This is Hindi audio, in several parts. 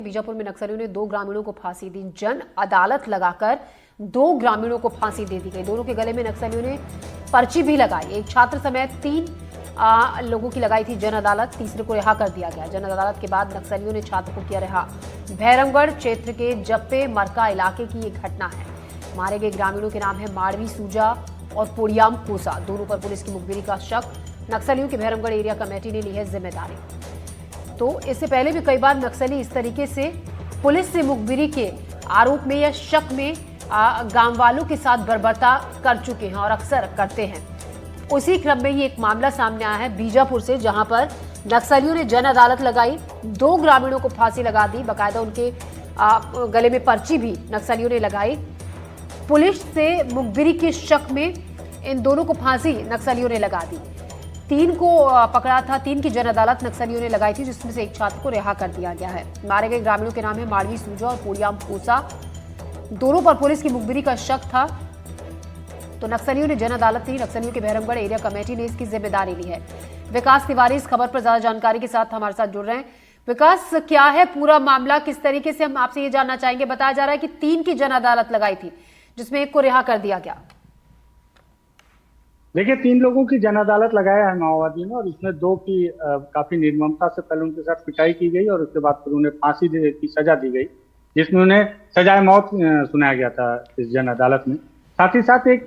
बीजापुर में नक्सलियों ने 2 ग्रामीणों को फांसी दी। जन अदालत लगाकर 2 ग्रामीणों को फांसी दे दी गई। दोनों के गले में नक्सलियों ने पर्ची भी लगाई। एक छात्र समेत 3 लोगों की लगाई थी जन अदालत। तीसरे को रिहा कर दिया गया। जन अदालत के बाद नक्सलियों ने छात्र को किया रिहा। भैरमगढ़ क्षेत्र के जप्पे मरका इलाके की ये घटना है। मारे गए ग्रामीणों के नाम है माड़वी सूजा और पोड़ियाम कोसा। दोनों पर पुलिस की मुखबिरी का शक। नक्सलियों की भैरमगढ़ एरिया कमेटी ने ली है जिम्मेदारी। तो इससे पहले भी कई बार नक्सली इस तरीके से पुलिस से मुखबिरी के आरोप में या शक में गांव वालों के साथ बर्बरता कर चुके हैं और अक्सर करते हैं। उसी क्रम में ये एक मामला सामने आया है बीजापुर से, जहां पर नक्सलियों ने जन अदालत लगाई। 2 ग्रामीणों को फांसी लगा दी। बाकायदा उनके गले में पर्ची भी नक्सलियों ने लगाई। पुलिस से मुखबिरी के शक में इन दोनों को फांसी नक्सलियों ने लगा दी। 3 को पकड़ा था। 3 की जन अदालत नक्सलियों ने लगाई थी, जिसमें से एक छात्र को रिहा कर दिया गया है। मारे गए ग्रामीणों के नाम है माड़वी सूजा और पोड़ियाम कोसा। दोनों पर पुलिस की मुखबिरी का शक था। तो नक्सलियों ने जन अदालत दी। नक्सलियों के भैरमगढ़ एरिया कमेटी ने इसकी जिम्मेदारी ली है। विकास तिवारी इस खबर पर ज्यादा जानकारी के साथ हमारे साथ जुड़ रहे हैं। विकास, क्या है पूरा मामला, किस तरीके से हम आपसे ये जानना चाहेंगे। बताया जा रहा है कि 3 की जन अदालत लगाई थी, जिसमें एक को रिहा कर दिया गया। देखिए, 3 लोगों की जन अदालत लगाया है माओवादियों ने, और इसमें 2 की काफी निर्ममता से पहले उनके साथ पिटाई की गई और उसके बाद फिर उन्हें फांसी की सजा दी गई, जिसमें उन्हें सजाए मौत सुनाया गया था इस जन अदालत में। साथ ही साथ एक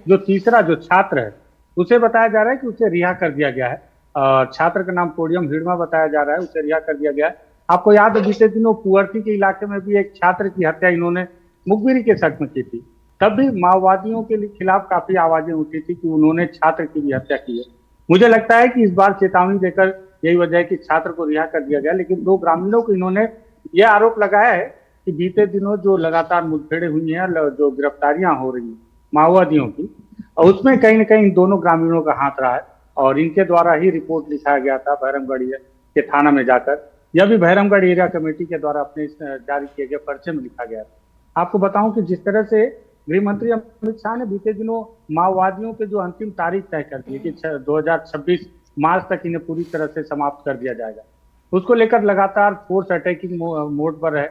जो तीसरा जो छात्र है, उसे बताया जा रहा है कि उसे रिहा कर दिया गया है। छात्र का नाम पोड़ियम हिड़मा बताया जा रहा है, उसे रिहा कर दिया गया है। आपको याद है, बीते दिनों कुंवरती के इलाके में भी एक छात्र की हत्या इन्होंने मुखबिरी के शक में की थी। तब भी माओवादियों के खिलाफ काफी आवाजें उठी थी कि उन्होंने छात्र की भी हत्या की है। मुझे लगता है कि इस बार चेतावनी देकर यही वजह है कि छात्र को रिहा कर दिया गया। लेकिन 2 ग्रामीणों को इन्होंने यह आरोप लगाया है कि बीते दिनों जो लगातार मुठभेड़ें हुई हैं, जो गिरफ्तारियां हो रही हैं माओवादियों की, और उसमें कहीं न कहीं इन दोनों ग्रामीणों का हाथ रहा है। और इनके द्वारा ही रिपोर्ट लिखाया गया था भैरमगढ़ के थाना में जाकर। यह भी भैरमगढ़ एरिया कमेटी के द्वारा अपने जारी किए गए पर्चे में लिखा गया था। आपको बताऊं कि जिस तरह से गृह मंत्री अमित शाह ने बीते दिनों माओवादियों के जो अंतिम तारीख तय कर दी कि 2026 मार्च तक इन्हें पूरी तरह से समाप्त कर दिया जाएगा, उसको लेकर लगातार फोर्स अटैकिंग मोड पर है।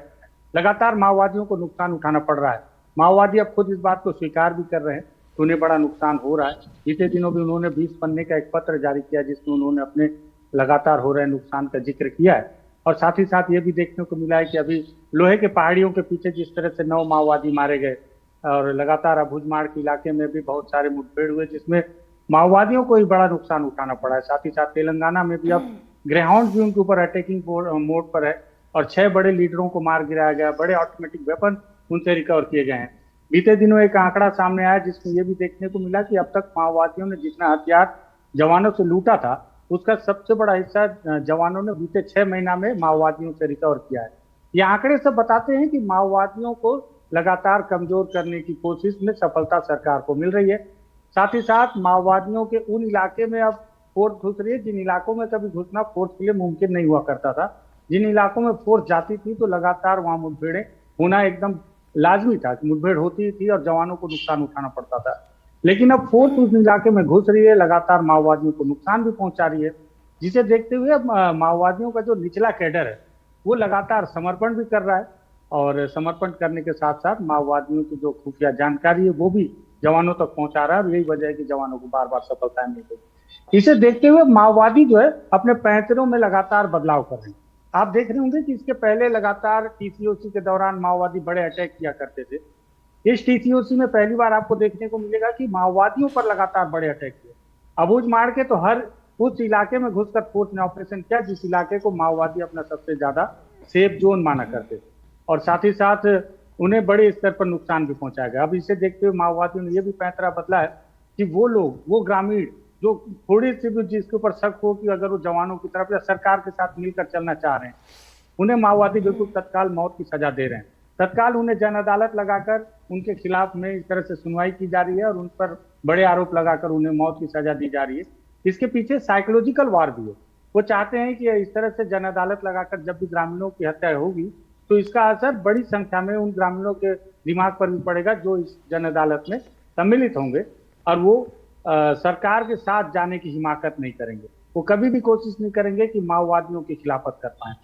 लगातार माओवादियों को नुकसान उठाना पड़ रहा है। माओवादी अब खुद इस बात को स्वीकार भी कर रहे हैं कि उन्हें बड़ा नुकसान हो रहा है। बीते दिनों भी उन्होंने 20 पन्ने का एक पत्र जारी किया, जिसमें उन्होंने अपने लगातार हो रहे नुकसान का जिक्र किया है। और साथ ही साथ ये भी देखने को मिला है कि अभी लोहे के पहाड़ियों के पीछे जिस तरह से 9 माओवादी मारे गए, और लगातार अबूझमाड़ के इलाके में भी बहुत सारे मुठभेड़ हुए, जिसमें माओवादियों को ही बड़ा नुकसान उठाना पड़ा है। साथ ही साथ तेलंगाना में भी अब ग्रेहाउंड भी उनके ऊपर अटैकिंग मोड पर है और 6 बड़े लीडरों को मार गिराया गया। बड़े ऑटोमेटिक वेपन उनसे रिकवर किए गए हैं। बीते दिनों एक आंकड़ा सामने आया, जिसमें यह भी देखने को मिला कि अब तक माओवादियों ने जितना हथियार जवानों से लूटा था, उसका सबसे बड़ा हिस्सा जवानों ने बीते 6 महीना में माओवादियों से रिकवर किया है। ये आंकड़े सब बताते हैं कि माओवादियों को लगातार कमजोर करने की कोशिश में सफलता सरकार को मिल रही है। साथ ही साथ माओवादियों के उन इलाके में अब फोर्स घुस रही है जिन इलाकों में कभी घुसना फोर्स के लिए मुमकिन नहीं हुआ करता था। जिन इलाकों में फोर्स जाती थी तो लगातार वहां मुठभेड़ें होना एकदम लाजमी था कि मुठभेड़ होती थी और जवानों को नुकसान उठाना पड़ता था। लेकिन अब फोर्स उस इलाके में घुस रही है, लगातार माओवादियों को नुकसान भी पहुंचा रही है, जिसे देखते हुए माओवादियों का जो निचला कैडर है वो लगातार समर्पण भी कर रहा है। और समर्पण करने के साथ साथ माओवादियों की जो खुफिया जानकारी है वो भी जवानों तक पहुंचा रहा है। और यही वजह है कि जवानों को बार बार सफलताएं मिल रही। इसे देखते हुए माओवादी जो है अपने पैंतरों में लगातार बदलाव कर रहे हैं। आप देख रहे होंगे कि इसके पहले लगातार टीसीओसी के दौरान माओवादी बड़े अटैक किया करते थे। इस टीसीओसी में पहली बार आपको देखने को मिलेगा कि माओवादियों पर लगातार बड़े अटैक किए। अबूझमाड़ के तो हर उस इलाके में घुसकर फोर्स ने ऑपरेशन किया जिस इलाके को माओवादी अपना सबसे ज्यादा सेफ जोन माना करते थे, और साथ ही साथ उन्हें बड़े स्तर पर नुकसान भी पहुंचाया गया। अब इसे देखते हुए माओवादियों ने यह भी पैंतरा बदला है कि वो लोग, वो ग्रामीण जो थोड़ी सी भी जिसके ऊपर शक हो कि अगर वो जवानों की तरफ या सरकार के साथ मिलकर चलना चाह रहे हैं, उन्हें माओवादी बिल्कुल तत्काल मौत की सजा दे रहे हैं। तत्काल उन्हें जन अदालत लगाकर उनके खिलाफ में इस तरह से सुनवाई की जा रही है और उन पर बड़े आरोप लगाकर उन्हें मौत की सजा दी जा रही है। इसके पीछे साइकोलॉजिकल वार भी है। वो चाहते हैं कि इस तरह से जन अदालत लगाकर जब भी ग्रामीणों की हत्या होगी तो इसका असर बड़ी संख्या में उन ग्रामीणों के दिमाग पर भी पड़ेगा जो इस जन अदालत में सम्मिलित होंगे, और वो सरकार के साथ जाने की हिमाकत नहीं करेंगे। वो कभी भी कोशिश नहीं करेंगे कि माओवादियों की खिलाफत कर पाए।